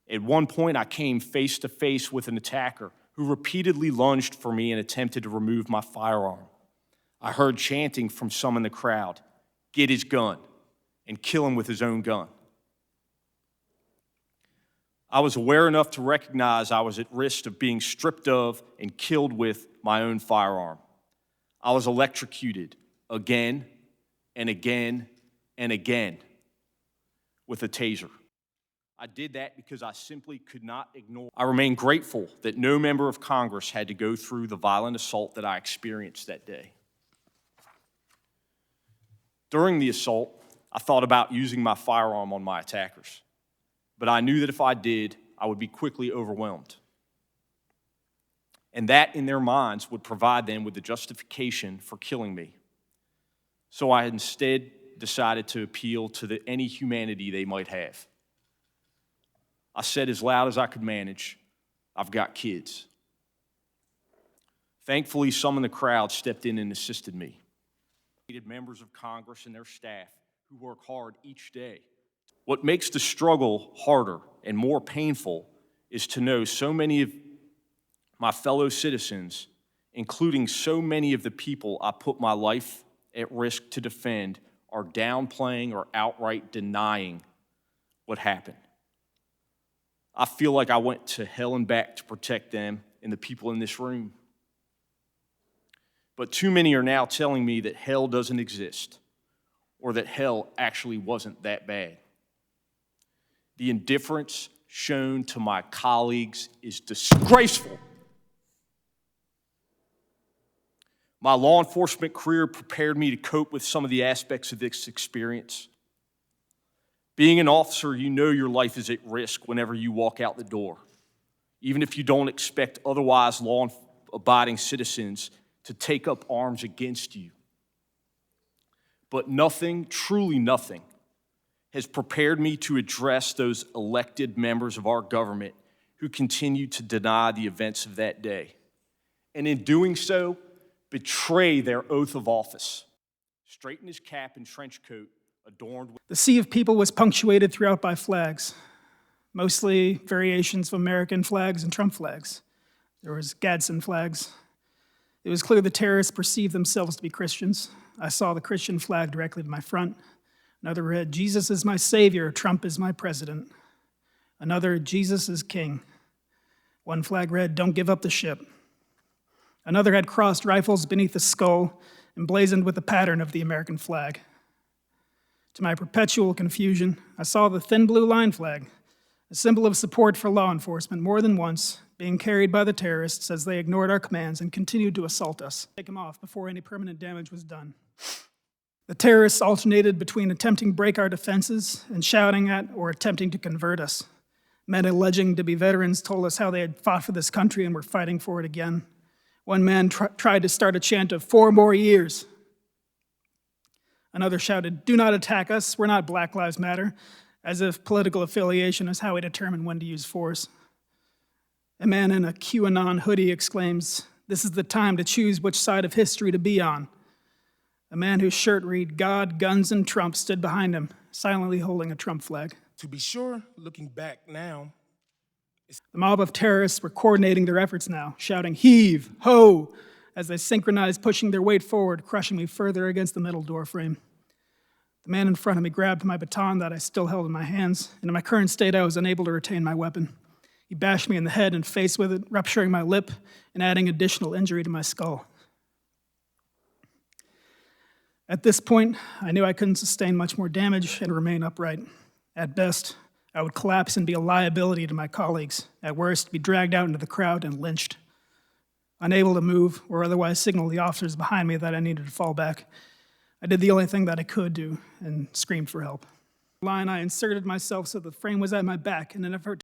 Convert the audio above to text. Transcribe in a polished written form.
At one point, I came face to face with an attacker who repeatedly lunged for me and attempted to remove my firearm. I heard chanting from some in the crowd, "Get his gun," and kill him with his own gun. I was aware enough to recognize I was at risk of being stripped of and killed with my own firearm. I was electrocuted again and again and again with a taser. I did that because I simply could not ignore. I remain grateful that no member of Congress had to go through the violent assault that I experienced that day. During the assault, I thought about using my firearm on my attackers, but I knew that if I did, I would be quickly overwhelmed. And that, in their minds, would provide them with the justification for killing me. So I instead decided to appeal to any humanity they might have. I said as loud as I could manage, "I've got kids." Thankfully, some in the crowd stepped in and assisted me. Members of Congress and their staff who work hard each day. What makes the struggle harder and more painful is to know so many of my fellow citizens, including so many of the people I put my life at risk to defend, are downplaying or outright denying what happened. I feel like I went to hell and back to protect them and the people in this room. But too many are now telling me that hell doesn't exist, or that hell actually wasn't that bad. The indifference shown to my colleagues is disgraceful. My law enforcement career prepared me to cope with some of the aspects of this experience. Being an officer, you know your life is at risk whenever you walk out the door, even if you don't expect otherwise law-abiding citizens to take up arms against you. But nothing, truly nothing, has prepared me to address those elected members of our government who continue to deny the events of that day, and in doing so, betray their oath of office. Straighten his cap and trench coat, adorned with... The sea of people was punctuated throughout by flags, mostly variations of American flags and Trump flags. There was Gadsden flags. It was clear the terrorists perceived themselves to be Christians. I saw the Christian flag directly to my front. Another read, "Jesus is my savior, Trump is my president." Another, "Jesus is king." One flag read, "Don't give up the ship." Another had crossed rifles beneath the skull, emblazoned with the pattern of the American flag. To my perpetual confusion, I saw the thin blue line flag, a symbol of support for law enforcement, more than once, being carried by the terrorists as they ignored our commands and continued to assault us. Take them off before any permanent damage was done. The terrorists alternated between attempting to break our defenses and shouting at or attempting to convert us. Men alleging to be veterans told us how they had fought for this country and were fighting for it again. One man tried to start a chant of 4 more years. Another shouted, "Do not attack us, we're not Black Lives Matter," as if political affiliation is how we determine when to use force. A man in a QAnon hoodie exclaims, "This is the time to choose which side of history to be on." A man whose shirt read, "God, guns, and Trump" stood behind him, silently holding a Trump flag. To be sure, looking back now, the mob of terrorists were coordinating their efforts now, shouting, "Heave! Ho!" as they synchronized, pushing their weight forward, crushing me further against the metal door frame. The man in front of me grabbed my baton that I still held in my hands, and in my current state, I was unable to retain my weapon. He bashed me in the head and face with it, rupturing my lip and adding additional injury to my skull. At this point, I knew I couldn't sustain much more damage and remain upright. At best, I would collapse and be a liability to my colleagues. At worst, be dragged out into the crowd and lynched. Unable to move or otherwise signal the officers behind me that I needed to fall back, I did the only thing that I could do and screamed for help. I inserted myself so the frame was at my back in an effort